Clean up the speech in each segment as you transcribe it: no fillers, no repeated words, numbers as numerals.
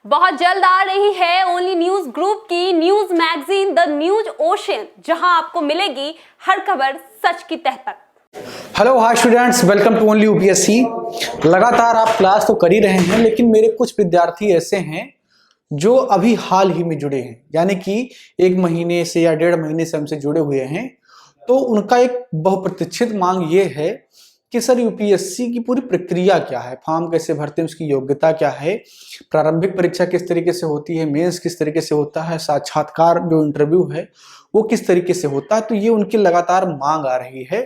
बहुत जल्द आ रही है ओनली न्यूज ग्रुप की news magazine the news ocean, जहां आपको मिलेगी हर खबर सच की तह तक। Hello hi students, welcome to only UPSC. लगातार आप क्लास तो कर ही रहे हैं, लेकिन मेरे कुछ विद्यार्थी ऐसे हैं जो अभी हाल ही में जुड़े हैं, यानी कि 1 महीने से या 1.5 महीने से हमसे जुड़े हुए हैं। तो उनका एक बहुप्रतीक्षित मांग ये है कि सर यूपीएससी की पूरी प्रक्रिया क्या है, फॉर्म कैसे भरते हैं, उसकी योग्यता क्या है, प्रारंभिक परीक्षा किस तरीके से होती है, मेंस किस तरीके से होता है, साक्षात्कार जो इंटरव्यू है वो किस तरीके से होता है। तो ये उनकी लगातार मांग आ रही है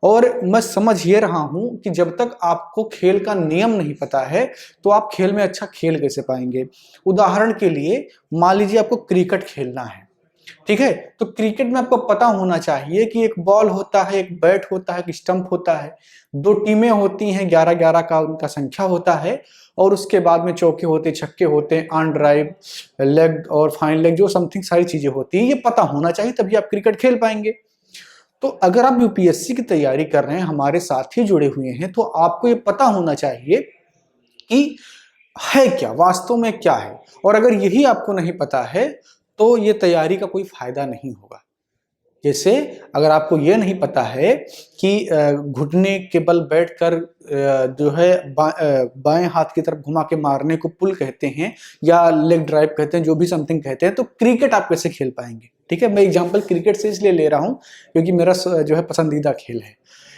और मैं समझ ये रहा हूं कि जब तक आपको खेल का नियम नहीं पता है तो आप खेल में अच्छा खेल कैसे पाएंगे। उदाहरण के लिए मान लीजिए आपको क्रिकेट खेलना है, ठीक है, तो क्रिकेट में आपको पता होना चाहिए कि एक बॉल होता है, एक बैट होता है, एक स्टंप होता है, 2 टीमें होती हैं, 11-11 का उनका संख्या होता है, और उसके बाद में चौके होते, छक्के होते हैं, ऑन ड्राइव, लेग और फाइन लेग, जो समथिंग सारी चीजें होती हैं। ये पता होना चाहिए, तभी आप क्रिकेट खेल पाएंगे। तो अगर आप यूपीएससी की तैयारी कर रहे हैं, हमारे साथ ही जुड़े हुए हैं, तो आपको ये पता होना चाहिए कि है क्या, वास्तव में क्या है। और अगर यही आपको नहीं पता है तो ये तैयारी का कोई फायदा नहीं होगा। जैसे अगर आपको ये नहीं पता है कि घुटने के बल बैठकर जो है बाएं हाथ की तरफ घुमा के मारने को पुल कहते हैं या लेग ड्राइव कहते हैं, जो भी समथिंग कहते हैं, तो क्रिकेट आप कैसे खेल पाएंगे। ठीक है, मैं एग्जांपल क्रिकेट से इसलिए ले रहा हूं क्योंकि मेरा जो है पसंदीदा खेल है,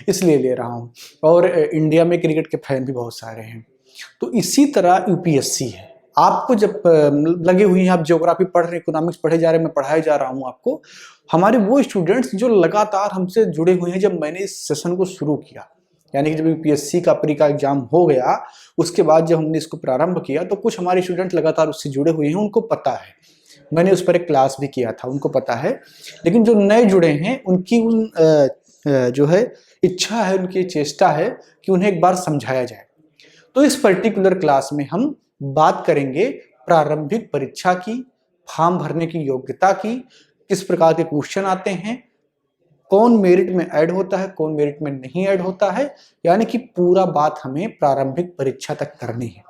इसलिए ले रहा हूं, और इंडिया में क्रिकेट के फैन भी बहुत सारे हैं। तो इसी तरह यूपीएससी है। आपको जब लगे हुए हैं, आप ज्योग्राफी पढ़ रहे हैं, इकोनॉमिक्स पढ़े जा रहे हैं, मैं पढ़ाए जा रहा हूं आपको, हमारे वो स्टूडेंट्स जो लगातार हमसे जुड़े हुए हैं। जब मैंने इस सेशन को शुरू किया, यानी कि जब यूपीएससी का प्री का एग्जाम हो गया, उसके बाद जब हमने इसको प्रारंभ किया, तो कुछ हमारे स्टूडेंट लगातार उससे जुड़े हुए हैं, उनको पता है, मैंने उस पर एक क्लास भी किया था, उनको पता है। लेकिन जो नए जुड़े हैं, उनकी जो है इच्छा है, उनकी चेष्टा है कि उन्हें एक बार समझाया जाए। तो इस पर्टिकुलर क्लास में हम बात करेंगे प्रारंभिक परीक्षा की, फॉर्म भरने की योग्यता की, किस प्रकार के क्वेश्चन आते हैं, कौन मेरिट में ऐड होता है, कौन मेरिट में नहीं ऐड होता है, यानी कि पूरा बात हमें प्रारंभिक परीक्षा तक करनी है।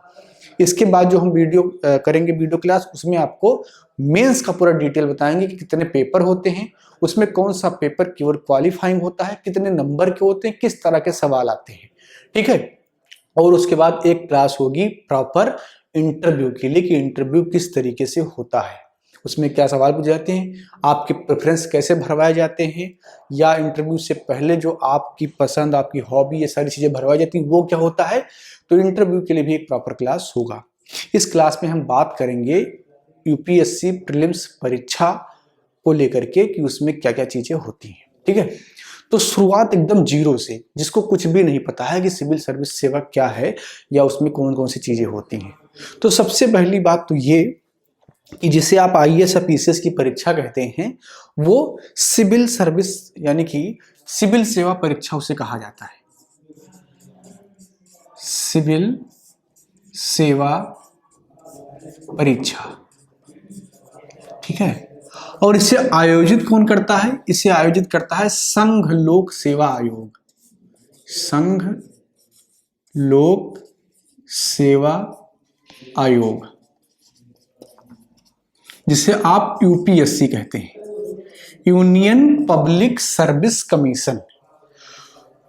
इसके बाद जो हम वीडियो करेंगे, वीडियो क्लास, उसमें आपको मेंस का पूरा डिटेल बताएंगे कि कितने पेपर होते हैं, उसमें कौन सा पेपर केवल क्वालिफाइंग होता है, कितने नंबर के होते हैं, किस तरह के सवाल आते हैं। ठीक है, और उसके बाद एक क्लास होगी प्रॉपर इंटरव्यू के लिए कि इंटरव्यू किस तरीके से होता है, उसमें क्या सवाल पूछे जाते हैं, आपके प्रेफरेंस कैसे भरवाए जाते हैं, या इंटरव्यू से पहले जो आपकी पसंद, आपकी हॉबी, ये सारी चीजें भरवाई जाती हैं, वो क्या होता है। तो इंटरव्यू के लिए भी एक प्रॉपर क्लास होगा। इस क्लास में हम बात करेंगे यूपीएससी प्रीलिम्स परीक्षा को लेकर के कि उसमें क्या क्या चीजें होती हैं। ठीक है, तो शुरुआत एकदम जीरो से, जिसको कुछ भी नहीं पता है कि सिविल सर्विस सेवा क्या है या उसमें कौन कौन सी चीजें होती हैं। तो सबसे पहली बात तो ये कि जिसे आप आईएएस या पीसीएस की परीक्षा कहते हैं, वो सिविल सर्विस यानी कि सिविल सेवा परीक्षा उसे कहा जाता है, सिविल सेवा परीक्षा। ठीक है, और इसे आयोजित कौन करता है, इसे आयोजित करता है संघ लोक सेवा आयोग, संघ लोक सेवा आयोग, जिसे आप यूपीएससी कहते हैं, यूनियन पब्लिक सर्विस कमीशन।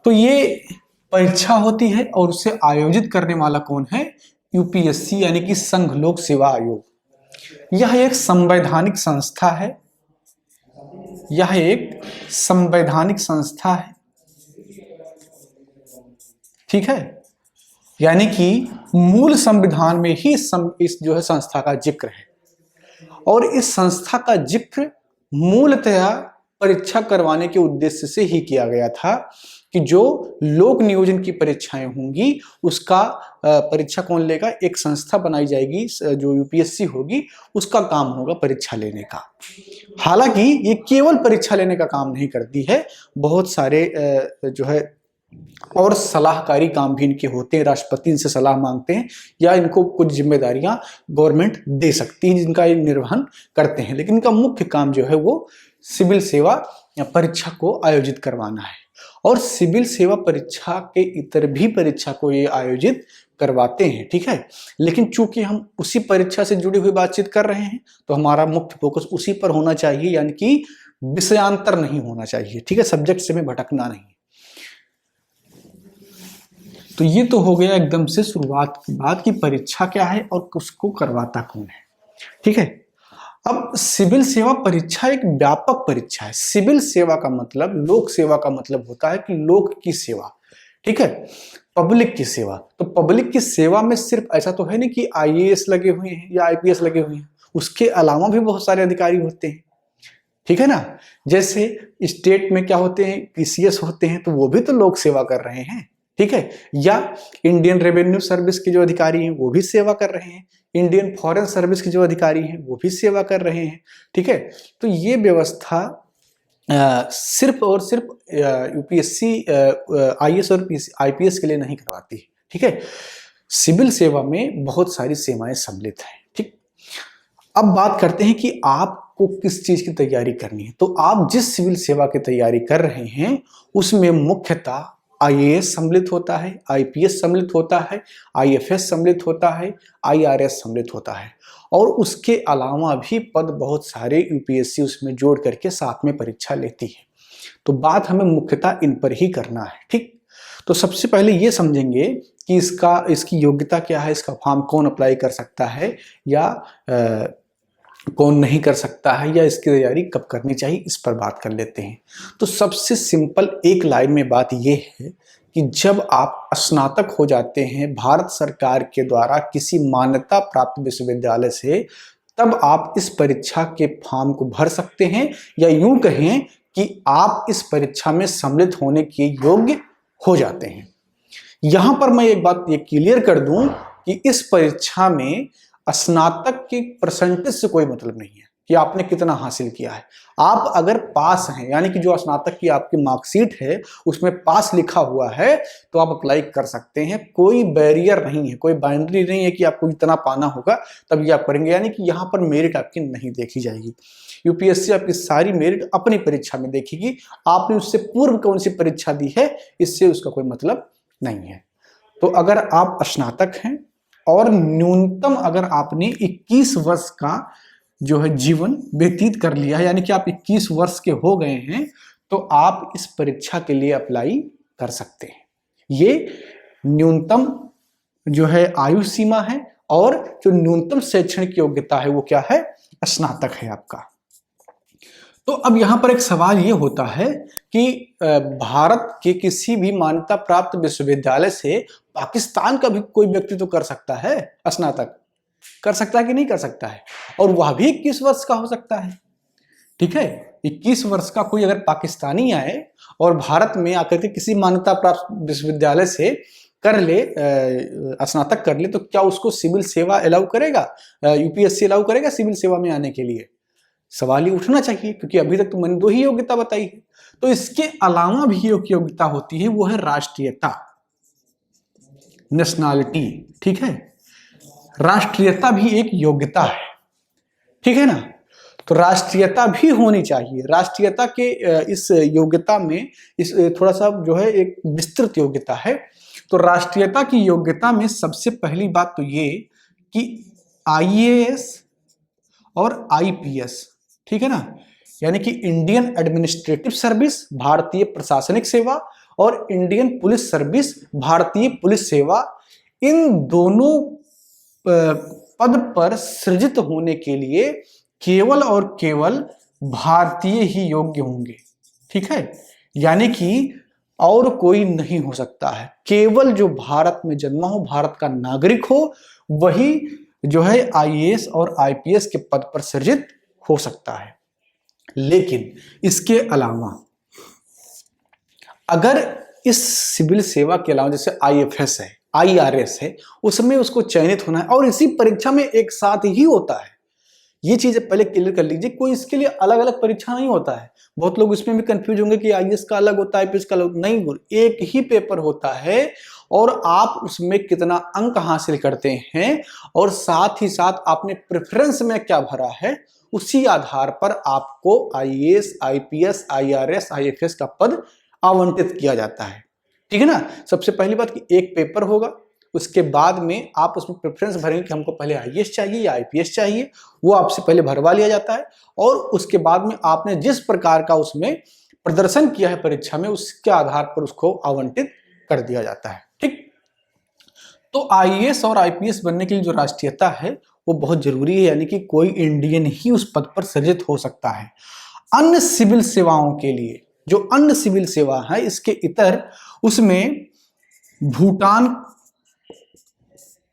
तो ये परीक्षा होती है और उसे आयोजित करने वाला कौन है, यूपीएससी यानी कि संघ लोक सेवा आयोग। यह एक संवैधानिक संस्था है, यह एक संवैधानिक संस्था है। ठीक है, यानी कि मूल संविधान में ही इस जो है संस्था का जिक्र है, और इस संस्था का जिक्र मूलतया परीक्षा करवाने के उद्देश्य से ही किया गया था कि जो लोक नियोजन की परीक्षाएं होंगी उसका परीक्षा कौन लेगा, एक संस्था बनाई जाएगी जो यूपीएससी होगी, उसका काम होगा परीक्षा लेने का। हालांकि ये केवल परीक्षा लेने का काम नहीं करती है, बहुत सारे जो है और सलाहकारी काम भी इनके होते हैं। राष्ट्रपति इनसे सलाह मांगते हैं या इनको कुछ जिम्मेदारियां गवर्नमेंट दे सकती है जिनका ये निर्वहन करते हैं, लेकिन इनका मुख्य काम जो है वो सिविल सेवा या परीक्षा को आयोजित करवाना है। और सिविल सेवा परीक्षा के इतर भी परीक्षा को ये आयोजित करवाते हैं, ठीक है। लेकिन चूंकि हम उसी परीक्षा से जुड़ी हुई बातचीत कर रहे हैं तो हमारा मुख्य फोकस उसी पर होना चाहिए, यानी कि विषयांतर नहीं होना चाहिए, ठीक है, सब्जेक्ट से में भटकना नहीं। तो ये तो हो गया एकदम से शुरुआत की बात कि परीक्षा क्या है और उसको करवाता कौन है, ठीक है। अब सिविल सेवा परीक्षा एक व्यापक परीक्षा है। सिविल सेवा का मतलब, लोक सेवा का मतलब होता है कि लोक की सेवा, ठीक है, पब्लिक की सेवा। तो पब्लिक की सेवा में सिर्फ ऐसा तो है नहीं कि आईएएस लगे हुए हैं या आईपीएस लगे हुए हैं, उसके अलावा भी बहुत सारे अधिकारी होते हैं, ठीक है ना। जैसे स्टेट में क्या होते हैं, पीसीएस होते हैं, तो वो भी तो लोक सेवा कर रहे हैं, ठीक है। या इंडियन रेवेन्यू सर्विस के जो अधिकारी हैं वो भी सेवा कर रहे हैं, इंडियन फॉरेन सर्विस के जो अधिकारी हैं वो भी सेवा कर रहे हैं, ठीक है। तो ये व्यवस्था सिर्फ और सिर्फ यूपीएससी आईएएस और आईपीएस के लिए नहीं करवाती है, ठीक है। सिविल सेवा में बहुत सारी सेवाएं सम्मिलित हैं, ठीक। अब बात करते हैं कि आपको किस चीज की तैयारी करनी है। तो आप जिस सिविल सेवा की तैयारी कर रहे हैं उसमें मुख्यतः आईएएस सम्मिलित होता है, आईपीएस सम्मिलित होता है, आईएफएस सम्मिलित होता है, आईआरएस सम्मिलित होता है, और उसके अलावा भी पद बहुत सारे यूपीएससी उसमें जोड़ करके साथ में परीक्षा लेती है। तो बात हमें मुख्यतः इन पर ही करना है, ठीक। तो सबसे पहले ये समझेंगे कि इसकी योग्यता क्या है, इसका फॉर्म कौन अप्लाई कर सकता है या कौन नहीं कर सकता है, या इसकी तैयारी कब करनी चाहिए, इस पर बात कर लेते हैं। तो सबसे सिंपल एक लाइन में बात यह है कि जब आप स्नातक हो जाते हैं भारत सरकार के द्वारा किसी मान्यता प्राप्त विश्वविद्यालय से, तब आप इस परीक्षा के फॉर्म को भर सकते हैं, या यूं कहें कि आप इस परीक्षा में सम्मिलित होने के योग्य हो जाते हैं। यहां पर मैं एक बात ये क्लियर कर दूं कि इस परीक्षा में स्नातक के परसेंटेज से कोई मतलब नहीं है कि आपने कितना हासिल किया है। आप अगर पास हैं, यानी कि जो स्नातक की आपकी मार्कशीट है उसमें पास लिखा हुआ है, तो आप अप्लाई कर सकते हैं। कोई बैरियर नहीं है, कोई बाउंड्री नहीं है कि आपको इतना पाना होगा तभी आप करेंगे, यानी कि यहाँ पर मेरिट आपकी नहीं देखी जाएगी। यूपीएससी आपकी सारी मेरिट अपनी परीक्षा में देखेगी, आपने उससे पूर्व कौन सी परीक्षा दी है इससे उसका कोई मतलब नहीं है। तो अगर आप स्नातक हैं और न्यूनतम अगर आपने 21 वर्ष का जो है जीवन व्यतीत कर लिया है, यानी कि आप 21 वर्ष के हो गए हैं, तो आप इस परीक्षा के लिए अप्लाई कर सकते हैं। ये न्यूनतम जो है आयु सीमा है, और जो न्यूनतम शैक्षणिक योग्यता है वो क्या है, स्नातक है आपका। तो अब यहां पर एक सवाल ये होता है कि भारत के किसी भी मान्यता प्राप्त विश्वविद्यालय से पाकिस्तान का भी कोई व्यक्ति तो कर सकता है, स्नातक कर सकता है कि नहीं कर सकता है, और वह भी 21 वर्ष का हो सकता है, ठीक है। 21 वर्ष का कोई अगर पाकिस्तानी आए और भारत में आकर के किसी मान्यता प्राप्त विश्वविद्यालय से कर ले, स्नातक कर ले, तो क्या उसको सिविल सेवा अलाउ करेगा, यूपीएससी अलाउ करेगा सिविल सेवा में आने के लिए? सवाल ही उठना चाहिए, क्योंकि अभी तक तो मैंने 2 ही योग्यता बताई है। तो इसके अलावा भी एक योग्यता होती है, वो है राष्ट्रीयता, नेशनैलिटी, ठीक है। राष्ट्रीयता भी एक योग्यता है, ठीक है ना। तो राष्ट्रीयता भी होनी चाहिए। राष्ट्रीयता के इस योग्यता में इस थोड़ा सा जो है एक विस्तृत योग्यता है। तो राष्ट्रीयता की योग्यता में सबसे पहली बात तो ये कि आईएएस और आईपीएस, ठीक है ना, यानी कि इंडियन एडमिनिस्ट्रेटिव सर्विस, भारतीय प्रशासनिक सेवा, और इंडियन पुलिस सर्विस, भारतीय पुलिस सेवा, इन दोनों पद पर सृजित होने के लिए केवल और केवल भारतीय ही योग्य होंगे, ठीक है। यानी कि और कोई नहीं हो सकता है, केवल जो भारत में जन्मा हो, भारत का नागरिक हो, वही जो है आईएएस और आईपीएस के पद पर सृजित हो सकता है। लेकिन इसके अलावा अगर इस सिविल सेवा के अलावा जैसे आईएफएस है, आईआरएस है, उसमें उसको चयनित होना है और इसी परीक्षा में एक साथ ही होता है। ये चीजें पहले क्लियर कर लीजिए, कोई इसके लिए अलग अलग परीक्षा नहीं होता है। बहुत लोग इसमें भी कंफ्यूज होंगे कि आईएएस का अलग होता है, आईपीएस का अलग नहीं, एक ही पेपर होता है और आप उसमें कितना अंक हासिल करते हैं और साथ ही साथ आपने प्रेफरेंस में क्या भरा है, उसी आधार पर आपको आईएएस, आईपीएस, आईआरएस, आईएफएस का पद आवंटित किया जाता है। ठीक है ना। सबसे पहली बात कि एक पेपर होगा, उसके बाद में आप उसमें प्रेफरेंस भरेंगे कि हमको पहले आईएएस चाहिए या आईपीएस चाहिए, वो आपसे पहले भरवा लिया जाता है और उसके बाद में आपने जिस प्रकार का उसमें प्रदर्शन किया है परीक्षा में, उसके आधार पर उसको आवंटित कर दिया जाता है। ठीक, तो आईएएस और आईपीएस बनने के लिए जो राष्ट्रीयता है वो बहुत जरूरी है, यानी कि कोई इंडियन ही उस पद पर सृजित हो सकता है। अन्य सिविल सेवाओं के लिए, जो अन्य सिविल सेवा है इसके इतर, उसमें भूटान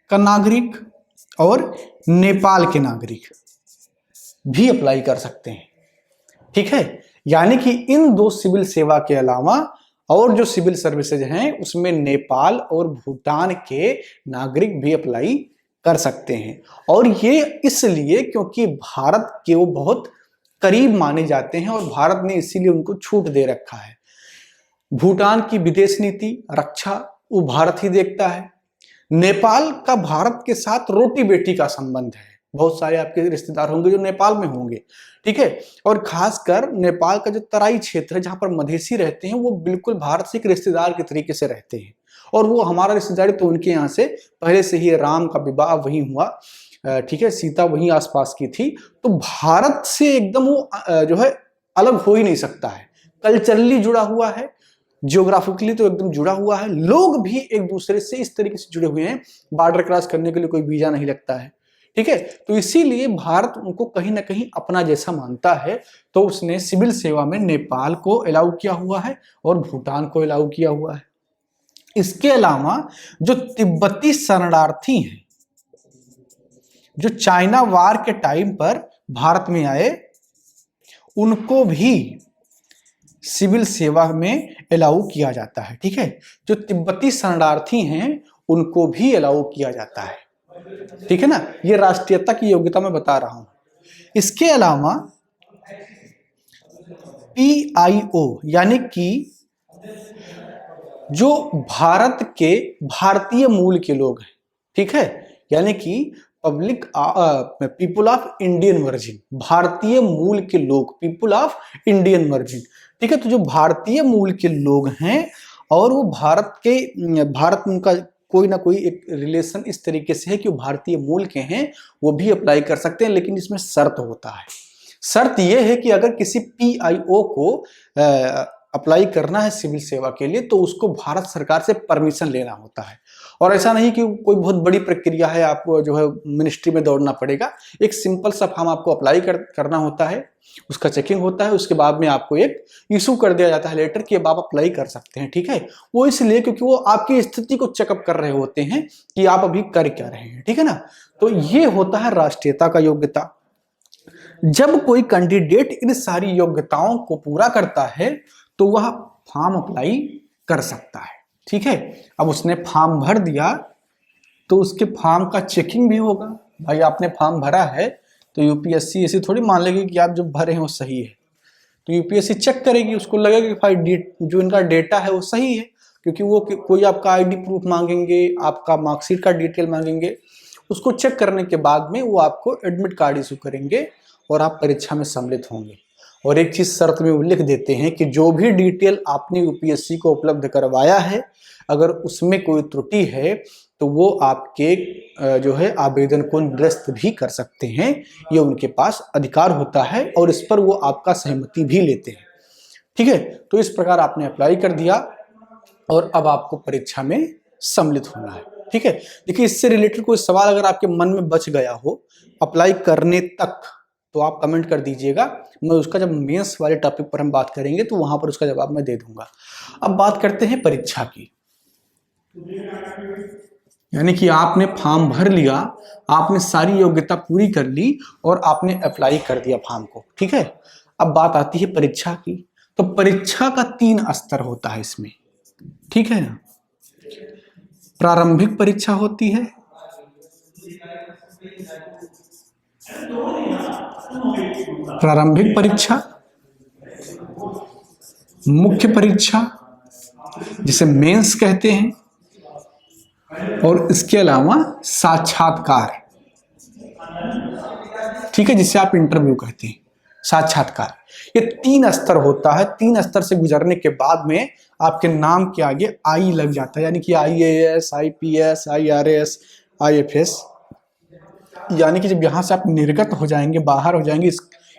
का नागरिक और नेपाल के नागरिक भी अप्लाई कर सकते हैं। ठीक है, यानी कि इन दो सिविल सेवा के अलावा और जो सिविल सर्विसेज हैं उसमें नेपाल और भूटान के नागरिक भी अप्लाई कर सकते हैं। और ये इसलिए क्योंकि भारत के वो बहुत करीब माने जाते हैं और भारत ने इसीलिए उनको छूट दे रखा है। भूटान की विदेश नीति, रक्षा वो भारत ही देखता है। नेपाल का भारत के साथ रोटी बेटी का संबंध है, बहुत सारे आपके रिश्तेदार होंगे जो नेपाल में होंगे। ठीक है, और खासकर नेपाल का जो तराई क्षेत्र है जहां पर मधेसी रहते हैं वो बिल्कुल भारत से एक रिश्तेदार के तरीके से रहते हैं और वो हमारा रिश्तेदारी तो उनके यहाँ से पहले से ही, राम का विवाह वहीं हुआ, ठीक है, सीता वहीं आसपास की थी, तो भारत से एकदम वो जो है अलग हो ही नहीं सकता है। कल्चरली जुड़ा हुआ है, जियोग्राफिकली तो एकदम जुड़ा हुआ है, लोग भी एक दूसरे से इस तरीके से जुड़े हुए हैं, बॉर्डर क्रॉस करने के लिए कोई वीजा नहीं लगता है। ठीक है, तो इसीलिए भारत उनको कहीं ना कहीं अपना जैसा मानता है, तो उसने सिविल सेवा में नेपाल को अलाउ किया हुआ है और भूटान को अलाउ किया हुआ है। इसके अलावा जो तिब्बती शरणार्थी हैं, जो चाइना वार के टाइम पर भारत में आए, उनको भी सिविल सेवा में अलाउ किया जाता है। ठीक है, जो तिब्बती शरणार्थी हैं उनको भी अलाउ किया जाता है। ठीक है ना, ये राष्ट्रीयता की योग्यता मैं बता रहा हूं। इसके अलावा PIO यानी कि जो भारत के भारतीय मूल के लोग हैं, ठीक है, यानी कि पीपुल ऑफ इंडियन वर्जिन, भारतीय मूल के लोग, पीपुल ऑफ इंडियन वर्जिन। ठीक है, तो जो भारतीय मूल के लोग हैं और वो भारत में उनका कोई ना कोई एक रिलेशन इस तरीके से है कि वो भारतीय मूल के हैं, वो भी अप्लाई कर सकते हैं, लेकिन इसमें शर्त होता है। शर्त यह है कि अगर किसी PIO को अप्लाई करना है सिविल सेवा के लिए तो उसको भारत सरकार से परमिशन लेना होता है। और ऐसा नहीं कि कोई बहुत बड़ी प्रक्रिया है, आपको जो है मिनिस्ट्री में दौड़ना पड़ेगा। एक सिंपल सा फॉर्म आपको अप्लाई करना होता है, उसका चेकिंग होता है, उसके बाद में आपको एक इशू कर दिया जाता है लेटर कि अब आप अप्लाई कर सकते हैं। ठीक है, वो इसलिए क्योंकि वो आपकी स्थिति को चेकअप कर रहे होते हैं कि आप अभी कर क्या रहे हैं। ठीक है ना, तो ये होता है राष्ट्रीयता का योग्यता। जब कोई कैंडिडेट इन सारी योग्यताओं को पूरा करता है तो वह फॉर्म अप्लाई कर सकता है। ठीक है, अब उसने फॉर्म भर दिया तो उसके फॉर्म का चेकिंग भी होगा। भाई आपने फॉर्म भरा है तो यूपीएससी ऐसी थोड़ी मान लेगी कि आप जो भरे हैं वो सही है, तो यूपीएससी चेक करेगी, उसको लगेगा कि भाई जो इनका डेटा है वो सही है, क्योंकि वो कोई आपका आईडी प्रूफ मांगेंगे, आपका मार्कशीट का डिटेल मांगेंगे, उसको चेक करने के बाद में वो आपको एडमिट कार्ड इशू करेंगे और आप परीक्षा में सम्मिलित होंगे। और एक चीज शर्त में वो लिख देते हैं कि जो भी डिटेल आपने यूपीएससी को उपलब्ध करवाया है, अगर उसमें कोई त्रुटि है तो वो आपके जो है आवेदन को निरस्त भी कर सकते हैं। ये उनके पास अधिकार होता है और इस पर वो आपका सहमति भी लेते हैं। ठीक है, तो इस प्रकार आपने अप्लाई कर दिया और अब आपको परीक्षा में सम्मिलित होना है। ठीक है, देखिए इससे रिलेटेड कोई सवाल अगर आपके मन में बच गया हो अप्लाई करने तक तो आप कमेंट कर दीजिएगा, मैं उसका जब मेंस वाले टॉपिक पर हम बात करेंगे तो वहां पर उसका जवाब मैं दे दूंगा। अब बात करते हैं परीक्षा की, यानी कि आपने फॉर्म भर लिया, आपने सारी योग्यता पूरी कर ली और आपने अप्लाई कर दिया फॉर्म को। ठीक है, अब बात आती है परीक्षा की। तो परीक्षा का 3 स्तर होता है इसमें। ठीक है ना, प्रारंभिक परीक्षा होती है, प्रारंभिक परीक्षा, मुख्य परीक्षा जिसे मेंस कहते हैं, और इसके अलावा साक्षात्कार, ठीक है, जिसे आप इंटरव्यू कहते हैं। साक्षात्कार। ये 3 स्तर होता है। 3 स्तर से गुजरने के बाद में आपके नाम के आगे आई लग जाता है, यानी कि IAS, IPS, IRS, IFS। यानी कि जब यहाँ से आप निर्गत हो जाएंगे, बाहर हो जाएंगे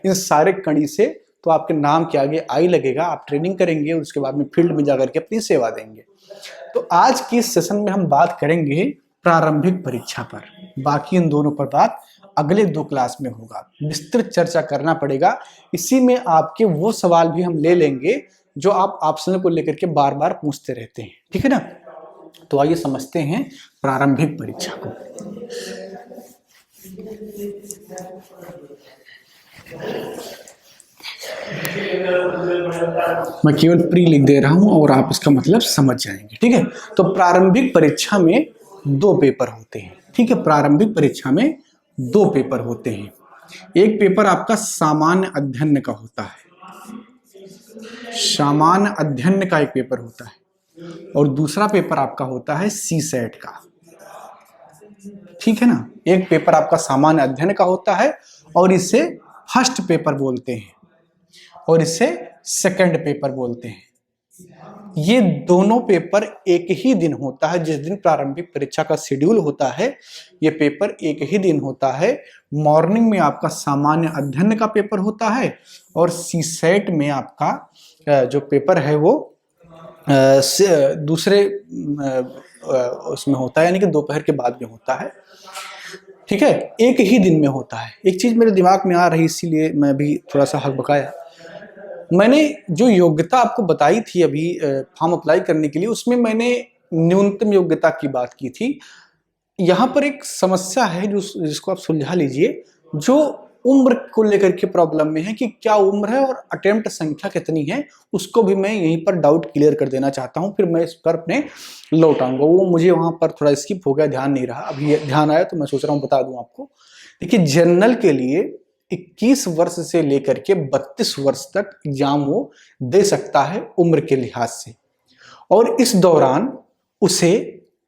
इन सारे कड़ी से, तो आपके नाम के आगे आई लगेगा। आप ट्रेनिंग करेंगे और उसके बाद में फील्ड में जाकर के अपनी सेवा देंगे। तो आज की इस सेशन में हम बात करेंगे प्रारंभिक परीक्षा पर। बाकी इन दोनों पर बात अगले 2 क्लास में होगा। विस्तृत चर्चा करना पड़ेगा। इसी में आपके वो सवाल भी हम ले लेंगे जो आप ऑप्शनल को लेकर के बार बार पूछते रहते हैं, ठीक है ना। तो आइए समझते हैं प्रारंभिक परीक्षा को। मैं केवल प्री लिख दे रहा हूं और आप इसका मतलब समझ जाएंगे, ठीक है। तो प्रारंभिक परीक्षा में 2 पेपर होते हैं, ठीक है। प्रारंभिक परीक्षा में 2 पेपर होते हैं। एक पेपर आपका सामान्य अध्ययन का होता है, सामान्य अध्ययन का एक पेपर होता है, और दूसरा पेपर आपका होता है CSAT का, ठीक है ना। एक पेपर आपका सामान्य अध्ययन का होता है और इसे फर्स्ट पेपर बोलते हैं और इसे सेकंड पेपर बोलते हैं। ये दोनों पेपर एक ही दिन होता है। जिस दिन प्रारंभिक परीक्षा का शेड्यूल होता है, ये पेपर एक ही दिन होता है। मॉर्निंग में आपका सामान्य अध्ययन का पेपर होता है और CSAT में आपका जो पेपर है वो दूसरे उसमें होता है, यानी कि दोपहर के बाद में होता है, ठीक है। एक ही दिन में होता है। एक चीज मेरे दिमाग में आ रही, इसीलिए मैं भी थोड़ा सा हक बकाया। मैंने जो योग्यता आपको बताई थी अभी फॉर्म अप्लाई करने के लिए, उसमें मैंने न्यूनतम योग्यता की बात की थी। यहाँ पर एक समस्या है जिसको आप सुलझा लीजिए। जो उम्र को लेकर के प्रॉब्लम में है कि क्या उम्र है और अटेम्प्ट संख्या कितनी है, उसको भी मैं यहीं पर डाउट क्लियर कर देना चाहता हूँ। फिर मैं इस पर अपने लौट आऊंगा। वो मुझे वहां पर थोड़ा स्किप हो गया, ध्यान नहीं रहा। अभी ध्यान आया तो मैं सोच रहा हूँ बता दूं आपको। देखिए, जनरल के लिए 21 वर्ष से लेकर के 32 वर्ष तक एग्जाम वो दे सकता है उम्र के लिहाज से, और इस दौरान उसे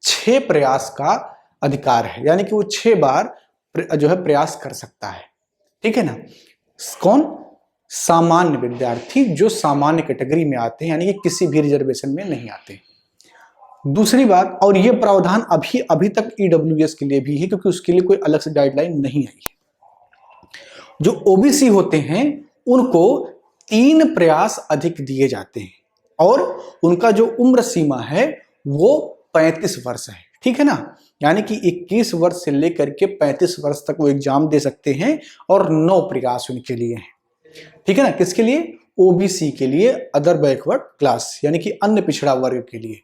6 प्रयास का अधिकार है, यानी कि वो 6 बार जो है प्रयास कर सकता है, ठीक है ना। कौन? सामान्य विद्यार्थी, जो सामान्य कैटेगरी में आते हैं, यानी कि किसी भी रिजर्वेशन में नहीं आते। दूसरी बात, और ये प्रावधान अभी तक EWS के लिए भी है, क्योंकि उसके लिए कोई अलग से गाइडलाइन नहीं आई है। जो OBC होते हैं उनको 3 प्रयास अधिक दिए जाते हैं, और उनका जो उम्र सीमा है वो 35 वर्ष है, ठीक है ना। यानी कि 21 वर्ष से लेकर के 35 वर्ष तक वो एग्जाम दे सकते हैं, और 9 प्रयास उनके लिए हैं, ठीक है ना। किसके लिए? OBC के लिए, अदर बैकवर्ड क्लास, यानी कि अन्य पिछड़ा वर्ग के लिए।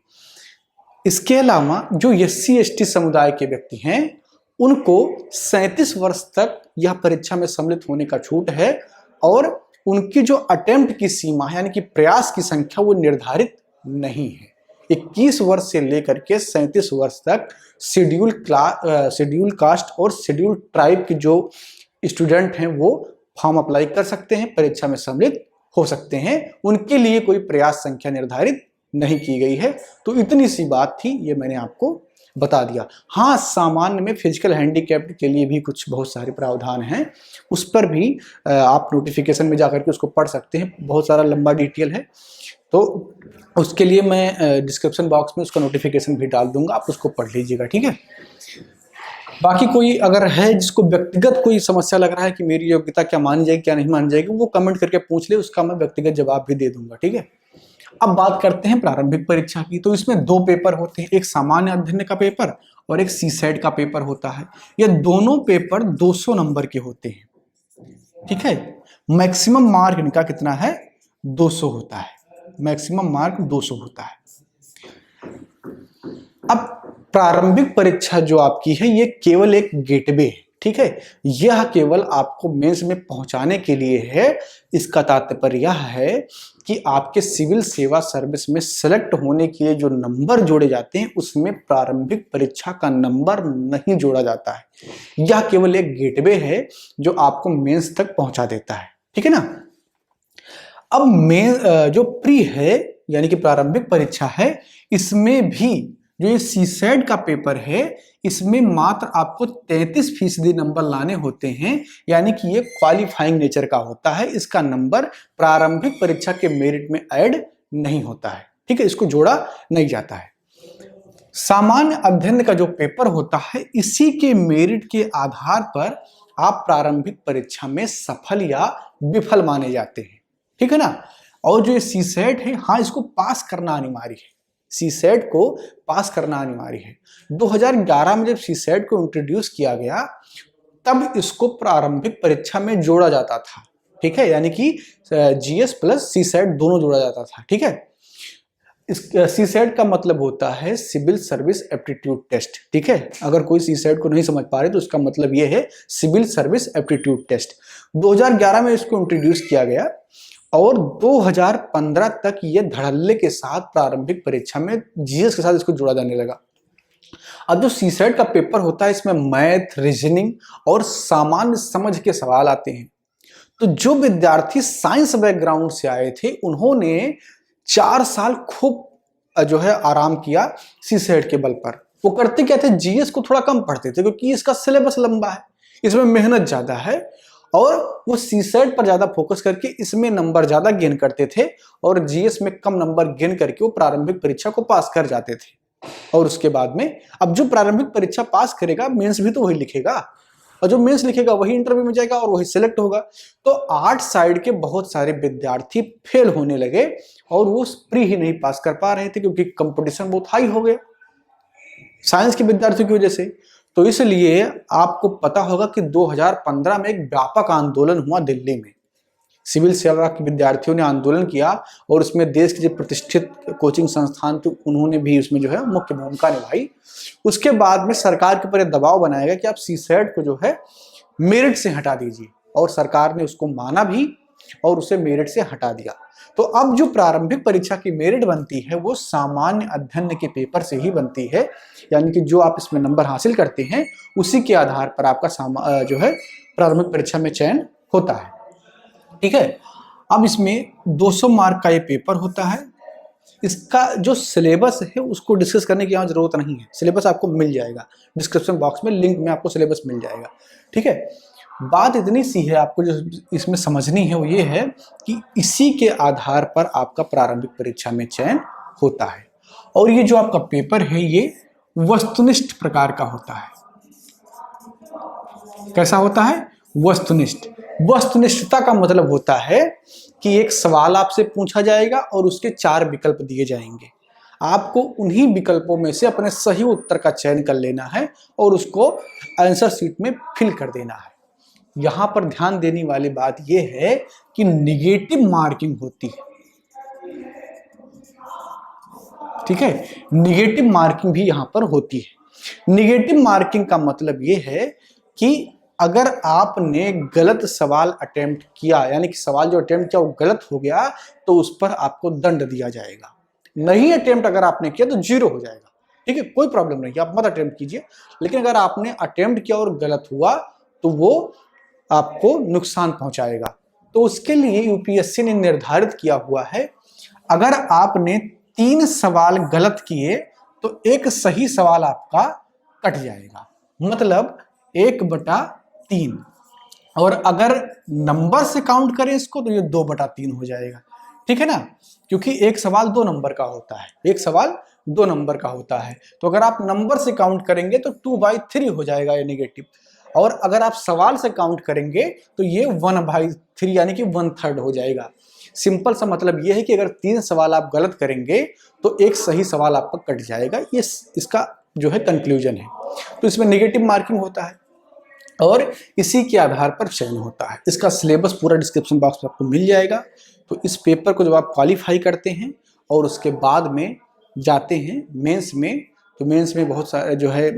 इसके अलावा जो SC ST समुदाय के व्यक्ति हैं उनको 37 वर्ष तक यह परीक्षा में सम्मिलित होने का छूट है, और उनकी जो अटेम्प्ट की सीमा है, यानी कि प्रयास की संख्या, वो निर्धारित नहीं है। 21 वर्ष से लेकर के 37 वर्ष तक शेड्यूल कास्ट और शेड्यूल ट्राइब के जो स्टूडेंट हैं वो फॉर्म अप्लाई कर सकते हैं, परीक्षा में सम्मिलित हो सकते हैं। उनके लिए कोई प्रयास संख्या निर्धारित नहीं की गई है। तो इतनी सी बात थी, ये मैंने आपको बता दिया। हाँ, सामान्य में फिजिकल हैंडीकैप्ड के लिए भी कुछ बहुत सारे प्रावधान हैं, उस पर भी आप नोटिफिकेशन में जाकर के उसको पढ़ सकते हैं। बहुत सारा लंबा डिटेल है, तो उसके लिए मैं डिस्क्रिप्शन बॉक्स में उसका नोटिफिकेशन भी डाल दूंगा, आप उसको पढ़ लीजिएगा, ठीक है। बाकी कोई अगर है जिसको व्यक्तिगत कोई समस्या लग रहा है कि मेरी योग्यता क्या मानी जाएगी क्या नहीं मानी जाएगी, वो कमेंट करके पूछ ले, उसका मैं व्यक्तिगत जवाब भी दे दूंगा, ठीक है। अब बात करते हैं प्रारंभिक परीक्षा की। तो इसमें 2 पेपर होते हैं, एक सामान्य अध्ययन का पेपर और एक CSAT का पेपर होता है। ये दोनों पेपर 200 नंबर के होते हैं, ठीक है। मैक्सिमम मार्क इनका कितना है? 200 होता है। मैक्सिमम मार्क 200 होता है। अब प्रारंभिक परीक्षा जो आपकी है ये केवल एक गेटवे है, ठीक है। यह केवल आपको मेंस में पहुंचाने के लिए है। इसका तात्पर्य यह है कि आपके सिविल सेवा सर्विस में सेलेक्ट होने के लिए जो नंबर जोड़े जाते हैं उसमें प्रारंभिक परीक्षा का नंबर नहीं जोड़ा जाता है। यह केवल एक गेटवे है जो आपको मेंस तक पहुंचा देता है, ठीक है ना। अब जो प्री है, यानी कि प्रारंभिक परीक्षा है, इसमें भी जो ये सीसेट का पेपर है इसमें मात्र आपको 33% नंबर लाने होते हैं, यानी कि ये क्वालिफाइंग नेचर का होता है। इसका नंबर प्रारंभिक परीक्षा के मेरिट में ऐड नहीं होता है, ठीक है, इसको जोड़ा नहीं जाता है। सामान्य अध्ययन का जो पेपर होता है इसी के मेरिट के आधार पर आप प्रारंभिक परीक्षा में सफल या विफल माने जाते हैं, ठीक है ना। और जो ये सीसेट है, हाँ, इसको पास करना अनिवार्य है, सीसेट को पास करना अनिवार्य है। 2011 में जब सीसेट को इंट्रोड्यूस किया गया तब इसको प्रारंभिक परीक्षा में जोड़ा जाता था, ठीक है, यानी कि जीएस प्लस सीसेट दोनों जोड़ा जाता था, ठीक है। इस सीसेट का मतलब होता है सिविल सर्विस एप्टीट्यूड टेस्ट, ठीक है। अगर कोई सीसेट को नहीं समझ पा रहे तो उसका मतलब ये है सिविल सर्विस एप्टीट्यूड टेस्ट। 2011 में इसको इंट्रोड्यूस किया गया और 2015 तक ये धड़ल्ले के साथ प्रारंभिक परीक्षा में जीएस के साथ इसको जोड़ा जाने लगा। अब जो सीसेट का पेपर होता है इसमें मैथ, रीजनिंग और सामान्य समझ के सवाल आते हैं। तो जो विद्यार्थी साइंस बैकग्राउंड से आए थे उन्होंने 4 साल खूब जो है आराम किया सीसेट के बल पर। वो करते क्या थे, जीएस को थोड़ा कम पढ़ते थे क्योंकि इसका सिलेबस लंबा है, इसमें मेहनत ज्यादा है, और वो सीसेट पर ज्यादा फोकस करके इसमें नंबर ज्यादा गेन करते थे और जीएस में कम नंबर गेन करके वो प्रारंभिक परीक्षा को पास कर जाते थे। और उसके बाद में अब जो प्रारंभिक परीक्षा पास करेगा मेंस भी तो वही लिखेगा, और जो मेंस लिखेगा वही इंटरव्यू में जाएगा और वही सिलेक्ट होगा। तो 8 साइड के बहुत सारे विद्यार्थी फेल होने लगे और वो प्री ही नहीं पास कर पा रहे थे क्योंकि कंपटीशन बहुत हाई हो गया साइंस के विद्यार्थियों की वजह से। तो इसलिए आपको पता होगा कि 2015 में एक व्यापक आंदोलन हुआ दिल्ली में। सिविल सेवा के विद्यार्थियों ने आंदोलन किया और उसमें देश के जो प्रतिष्ठित कोचिंग संस्थान थे उन्होंने भी उसमें जो है मुख्य भूमिका निभाई। उसके बाद में सरकार के ऊपर दबाव बनाया गया कि आप सीसेट को जो है मेरिट से हटा दीजिए, और सरकार ने उसको माना भी और उसे मेरिट से हटा दिया। तो अब जो प्रारंभिक परीक्षा की मेरिट बनती है वो सामान्य अध्ययन के पेपर से ही बनती है, यानी कि जो आप इसमें नंबर हासिल करते हैं उसी के आधार पर आपका जो है प्रारंभिक परीक्षा में चयन होता है, ठीक है। अब इसमें 200 मार्क का ये पेपर होता है। इसका जो सिलेबस है उसको डिस्कस करने की यहाँ जरूरत नहीं है, सिलेबस आपको मिल जाएगा डिस्क्रिप्शन बॉक्स में, लिंक में आपको सिलेबस मिल जाएगा, ठीक है। बात इतनी सी है आपको जो इसमें समझनी है वो ये है कि इसी के आधार पर आपका प्रारंभिक परीक्षा में चयन होता है। और ये जो आपका पेपर है ये वस्तुनिष्ठ प्रकार का होता है। कैसा होता है? वस्तुनिष्ठ। वस्तुनिष्ठता का मतलब होता है कि एक सवाल आपसे पूछा जाएगा और उसके 4 विकल्प दिए जाएंगे, आपको उन्हीं विकल्पों में से अपने सही उत्तर का चयन कर लेना है और उसको आंसर शीट में फिल कर देना है। यहां पर ध्यान देने वाली बात यह है कि निगेटिव मार्किंग होती है, ठीक है, निगेटिव मार्किंग भी यहां पर होती है। निगेटिव मार्किंग का मतलब यह है कि अगर आपने गलत सवाल अटेम्प्ट किया, यानी कि सवाल जो अटेम्प्ट किया वो गलत हो गया, तो उस पर आपको दंड दिया जाएगा। नहीं अटेम्प्ट अगर आपने किया तो 0 हो जाएगा, ठीक है, कोई प्रॉब्लम नहीं, आप मत अटेम्प्ट कीजिए। लेकिन अगर आपने अटेम्प्ट किया और गलत हुआ तो वो आपको नुकसान पहुंचाएगा। तो उसके लिए यूपीएससी ने निर्धारित किया हुआ है, अगर आपने 3 सवाल गलत किए तो 1 सही सवाल आपका कट जाएगा, मतलब 1/3। और अगर नंबर से काउंट करें इसको तो ये 2/3 हो जाएगा, ठीक है ना, क्योंकि एक सवाल 2 नंबर का होता है, एक सवाल 2 नंबर का होता है। तो अगर आप नंबर से काउंट करेंगे तो 2/3 हो जाएगा ये नेगेटिव, और अगर आप सवाल से काउंट करेंगे तो ये 1/3 यानी कि 1/3 हो जाएगा। सिंपल सा मतलब ये है कि अगर 3 सवाल आप गलत करेंगे तो 1 सही सवाल आपका कट जाएगा। ये इसका जो है कंक्लूजन है। तो इसमें नेगेटिव मार्किंग होता है और इसी के आधार पर चयन होता है। इसका सिलेबस पूरा डिस्क्रिप्शन बॉक्स में आपको मिल जाएगा। तो इस पेपर को जब आप क्वालिफाई करते हैं और उसके बाद में जाते हैं मेंस में, तो मेंस में बहुत सारे जो है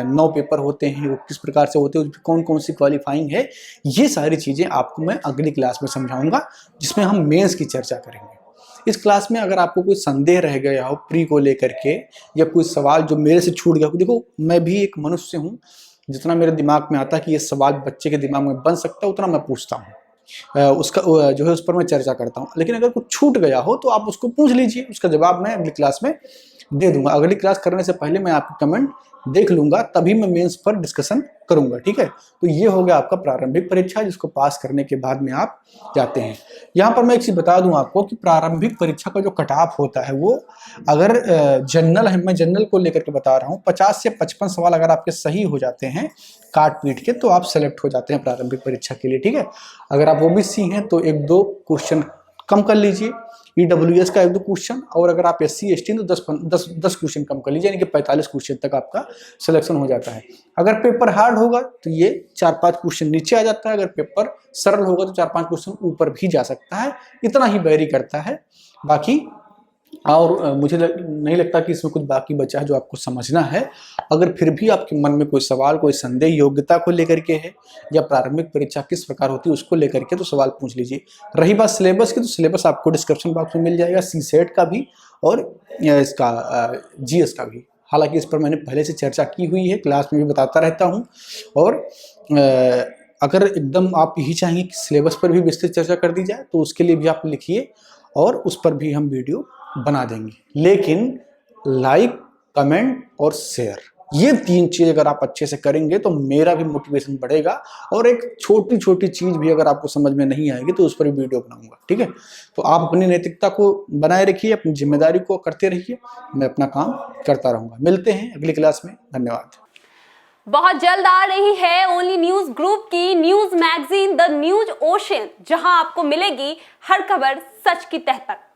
9 पेपर होते हैं, वो किस प्रकार से होते हैं, उसमें कौन कौन सी क्वालिफाइंग है, ये सारी चीज़ें आपको मैं अगली क्लास में समझाऊंगा, जिसमें हम मेंस की चर्चा करेंगे। इस क्लास में अगर आपको कोई संदेह रह गया हो प्री को लेकर के, या कोई सवाल जो मेरे से छूट गया हो, देखो मैं भी एक मनुष्य हूँ, जितना मेरे दिमाग में आता है कि ये सवाल बच्चे के दिमाग में बन सकता है उतना मैं पूछता हूँ, उसका जो है उस पर मैं चर्चा करता हूँ। लेकिन अगर कुछ छूट गया हो तो आप उसको पूछ लीजिए, उसका जवाब मैं अगली क्लास में दे दूंगा। अगली क्लास करने से पहले मैं आपके कमेंट देख लूंगा, तभी मैं मेंस पर डिस्कशन करूंगा, ठीक है। तो ये हो गया आपका प्रारंभिक परीक्षा, जिसको पास करने के बाद में आप जाते हैं। यहाँ पर मैं एक चीज बता दूं आपको कि प्रारंभिक परीक्षा का जो कट ऑफ होता है वो, अगर जनरल है, मैं जनरल को लेकर के बता रहा हूँ, 50 से 55 सवाल अगर आपके सही हो जाते हैं काट पीट के, तो आप सेलेक्ट हो जाते हैं प्रारंभिक परीक्षा के लिए, ठीक है। अगर आप ओबीसी हैं तो 1-2 क्वेश्चन कम कर लीजिए, ईडब्ल्यूएस का 1-2 क्वेश्चन, और अगर आप SC ST तो 10 क्वेश्चन कम कर लीजिए, यानी कि 45 क्वेश्चन तक आपका सिलेक्शन हो जाता है। अगर पेपर हार्ड होगा तो ये 4-5 क्वेश्चन नीचे आ जाता है, अगर पेपर सरल होगा तो 4-5 क्वेश्चन ऊपर भी जा सकता है, इतना ही वेरी करता है। बाकी और मुझे नहीं लगता कि इसमें कुछ बाकी बचा है जो आपको समझना है। अगर फिर भी आपके मन में कोई सवाल, कोई संदेह योग्यता को लेकर के है, या प्रारंभिक परीक्षा किस प्रकार होती है उसको लेकर के, तो सवाल पूछ लीजिए। रही बात सिलेबस की, तो सिलेबस आपको डिस्क्रिप्शन बॉक्स में मिल जाएगा, CSET का भी और इसका GS का भी। हालांकि इस पर मैंने पहले से चर्चा की हुई है, क्लास में भी बताता रहता हूँ। और अगर एकदम आप यही चाहेंगे कि सिलेबस पर भी विस्तृत चर्चा कर दी जाए, तो उसके लिए भी आप लिखिए और उस पर भी हम वीडियो बना देंगे। लेकिन लाइक, कमेंट और शेयर, ये 3 चीज अगर आप अच्छे से करेंगे तो मेरा भी मोटिवेशन बढ़ेगा, और एक छोटी छोटी चीज भी अगर आपको समझ में नहीं आएगी तो उस पर भी वीडियो बनाऊंगा, ठीक है। तो आप अपनी नैतिकता को बनाए रखिए, अपनी जिम्मेदारी को करते रहिए, मैं अपना काम करता रहूंगा। मिलते हैं अगली क्लास में, धन्यवाद। बहुत जल्द आ रही है ओनली न्यूज ग्रुप की news magazine the news ocean, जहां आपको मिलेगी हर खबर सच की तह तक।